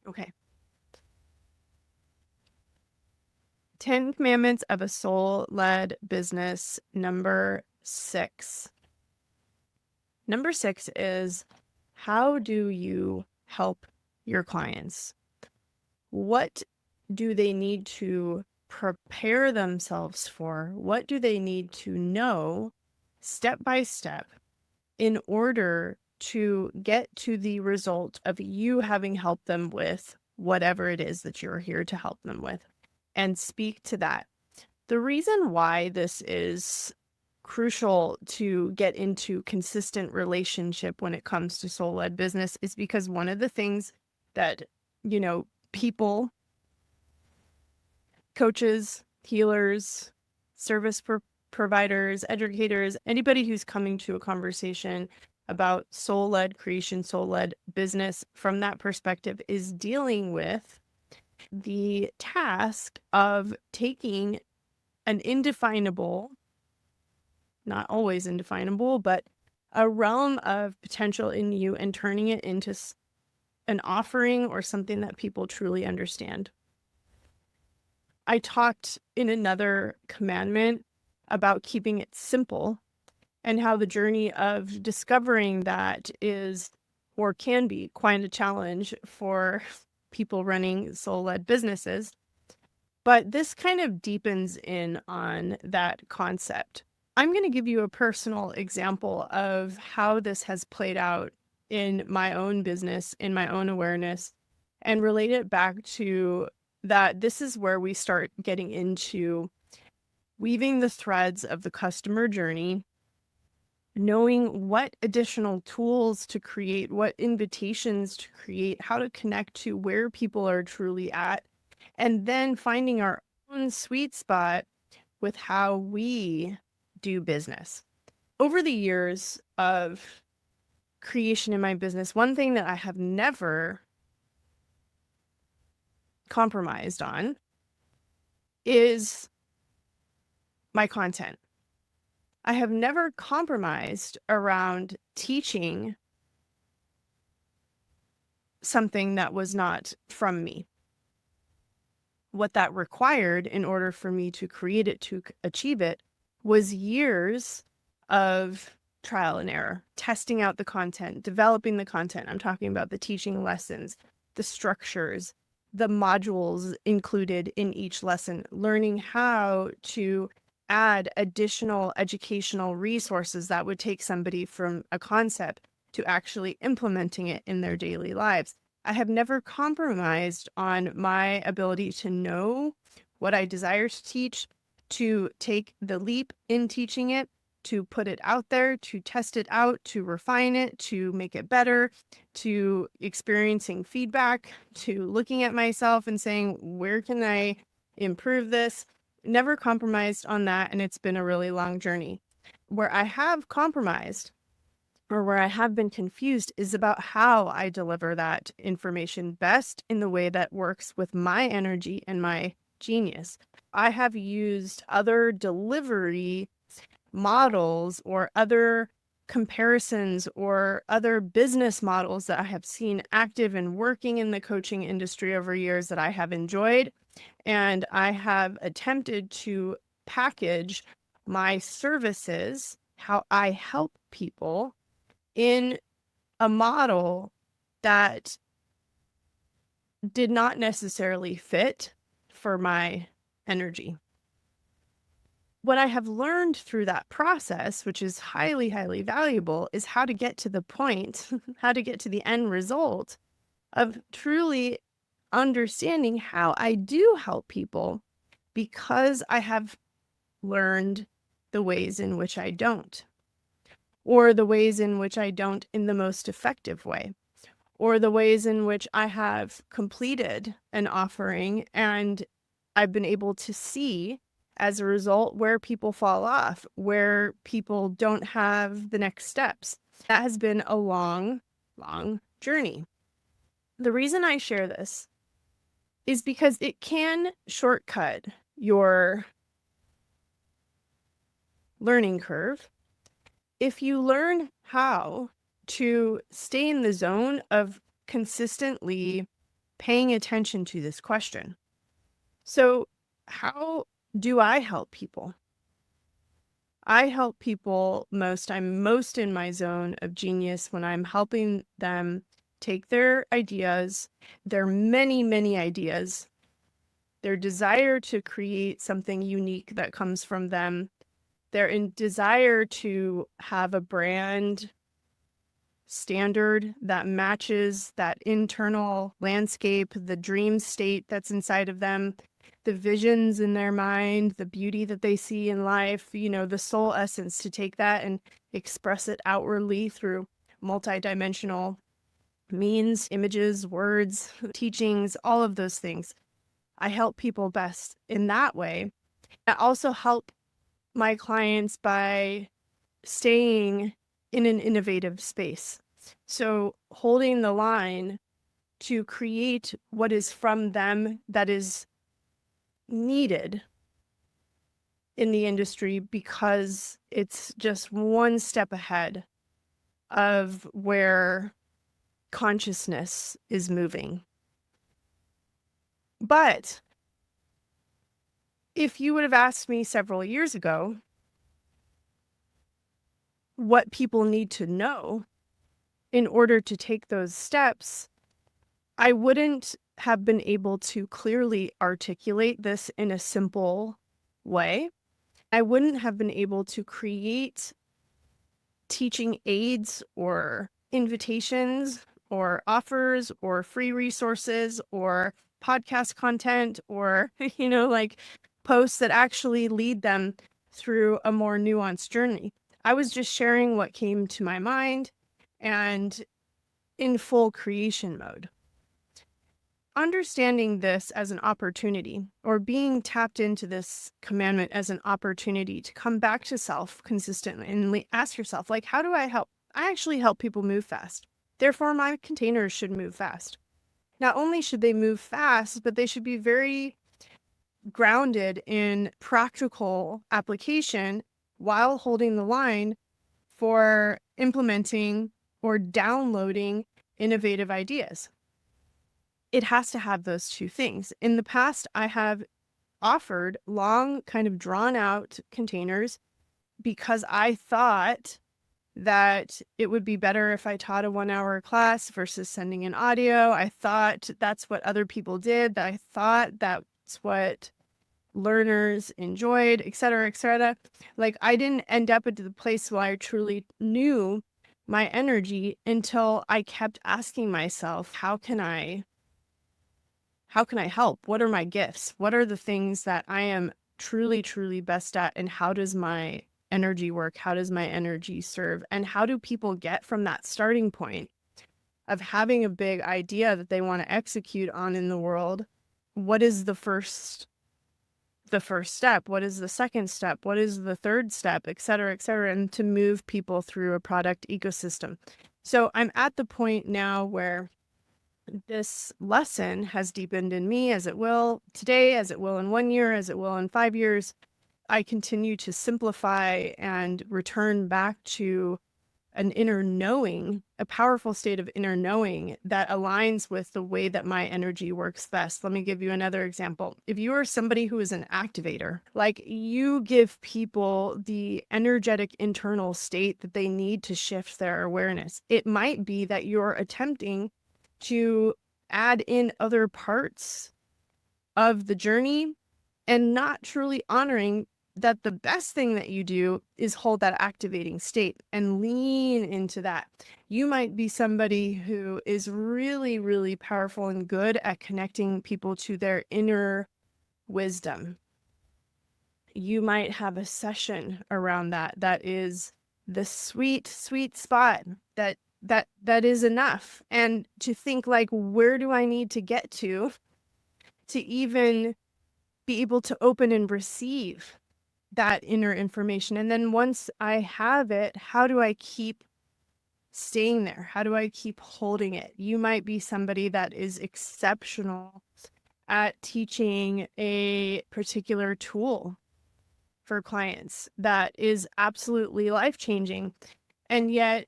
Okay. 10 Commandments of a Soul-Led Business, number 6. Number 6 is, how do you help your clients? What do they need to prepare themselves for? What do they need to know step by step in order to get to the result of you having helped them with whatever it is that you're here to help them with? And speak to that. The reason why this is crucial to get into consistent relationship when it comes to soul-led business is because one of the things that, people, coaches, healers, service providers, educators, anybody who's coming to a conversation about soul-led creation, soul-led business from that perspective is dealing with the task of taking an indefinable, not always indefinable, but a realm of potential in you and turning it into an offering or something that people truly understand. I talked in another commandment about keeping it simple and how the journey of discovering that is or can be quite a challenge for people running soul-led businesses. But this kind of deepens in on that concept. I'm going to give you a personal example of how this has played out in my own business, in my own awareness, and relate it back to that this is where we start getting into weaving the threads of the customer journey, knowing what additional tools to create, what invitations to create, how to connect to where people are truly at, and then finding our own sweet spot with how we do business. Over the years of creation in my business, one thing that I have never compromised on is my content. I have never compromised around teaching something that was not from me. What that required in order for me to create it, to achieve it, was years of trial and error, testing out the content, developing the content. I'm talking about the teaching lessons, the structures, the modules included in each lesson, learning how to add additional educational resources that would take somebody from a concept to actually implementing it in their daily lives. I have never compromised on my ability to know what I desire to teach, to take the leap in teaching it, to put it out there, to test it out, to refine it, to make it better, to experiencing feedback, to looking at myself and saying, where can I improve this? Never compromised on that, and it's been a really long journey. Where I have compromised or where I have been confused is about how I deliver that information best in the way that works with my energy and my genius. I have used other delivery models or other comparisons or other business models that I have seen active and working in the coaching industry over years that I have enjoyed. And I have attempted to package my services, how I help people, in a model that did not necessarily fit for my energy. What I have learned through that process, which is highly, highly valuable, is how to get to the point, how to get to the end result of truly understanding how I do help people because I have learned the ways in which I don't, or the ways in which I don't in the most effective way, or the ways in which I have completed an offering and I've been able to see as a result where people fall off, where people don't have the next steps. That has been a long, long journey. The reason I share this is because it can shortcut your learning curve if you learn how to stay in the zone of consistently paying attention to this question. So, how do I help people? I help people most. I'm most in my zone of genius when I'm helping them take their ideas, their many, many ideas, their desire to create something unique that comes from them, their desire to have a brand standard that matches that internal landscape, the dream state that's inside of them, the visions in their mind, the beauty that they see in life, the soul essence, to take that and express it outwardly through multidimensional means, images, words, teachings, all of those things. I help people best in that way. I also help my clients by staying in an innovative space. So holding the line to create what is from them that is needed in the industry, because it's just one step ahead of where consciousness is moving. But if you would have asked me several years ago what people need to know in order to take those steps, I wouldn't have been able to clearly articulate this in a simple way. I wouldn't have been able to create teaching aids or invitations or offers or free resources or podcast content or, like posts that actually lead them through a more nuanced journey. I was just sharing what came to my mind and in full creation mode. Understanding this as an opportunity, or being tapped into this commandment as an opportunity to come back to self consistently and ask yourself, like, how do I help? I actually help people move fast. Therefore, my containers should move fast. Not only should they move fast, but they should be very grounded in practical application while holding the line for implementing or downloading innovative ideas. It has to have those two things. In the past, I have offered long, kind of drawn out containers because I thought that it would be better if I taught a 1-hour class versus sending an audio. I thought that's what other people did. I thought that's what learners enjoyed, et cetera, et cetera. Like, I didn't end up at the place where I truly knew my energy until I kept asking myself, how can I help? What are my gifts? What are the things that I am truly, truly best at? And how does my energy work? How does my energy serve? And how do people get from that starting point of having a big idea that they want to execute on in the world? What is the first step? What is the second step? What is the third step, et cetera, and to move people through a product ecosystem. So I'm at the point now where this lesson has deepened in me, as it will today, as it will in 1 year, as it will in 5 years. I continue to simplify and return back to an inner knowing, a powerful state of inner knowing that aligns with the way that my energy works best. Let me give you another example. If you are somebody who is an activator, like, you give people the energetic internal state that they need to shift their awareness. It might be that you're attempting to add in other parts of the journey and not truly honoring that the best thing that you do is hold that activating state and lean into that. You might be somebody who is really, really powerful and good at connecting people to their inner wisdom. You might have a session around that is the sweet, sweet spot that is enough. And to think, like, where do I need to get to even be able to open and receive that inner information? And then once I have it, how do I keep staying there? How do I keep holding it? You might be somebody that is exceptional at teaching a particular tool for clients that is absolutely life-changing, and yet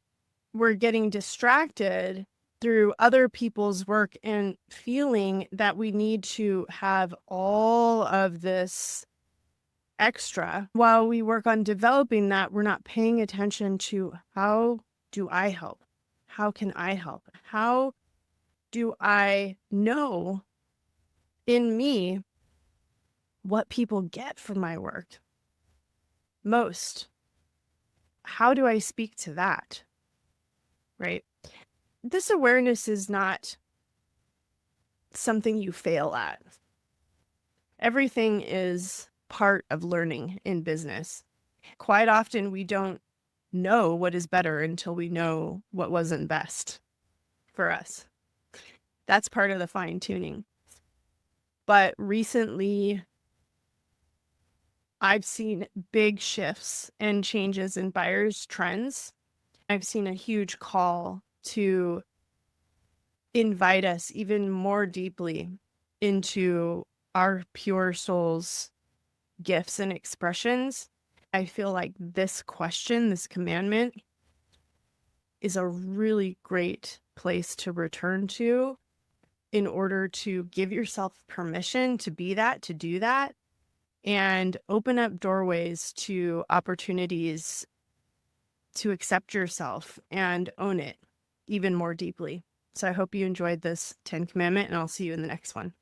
we're getting distracted through other people's work and feeling that we need to have all of this extra. While we work on developing that, we're not paying attention to how do I help? How can I help? How do I know in me what people get from my work most? How do I speak to that? Right? This awareness is not something you fail at. Everything is part of learning in business. Quite often, we don't know what is better until we know what wasn't best for us. That's part of the fine tuning. But recently, I've seen big shifts and changes in buyers' trends. I've seen a huge call to invite us even more deeply into our pure soul's gifts and expressions. I feel like this question, this commandment, is a really great place to return to in order to give yourself permission to be that, to do that, and open up doorways to opportunities to accept yourself and own it even more deeply. So I hope you enjoyed this 10 commandment, and I'll see you in the next one.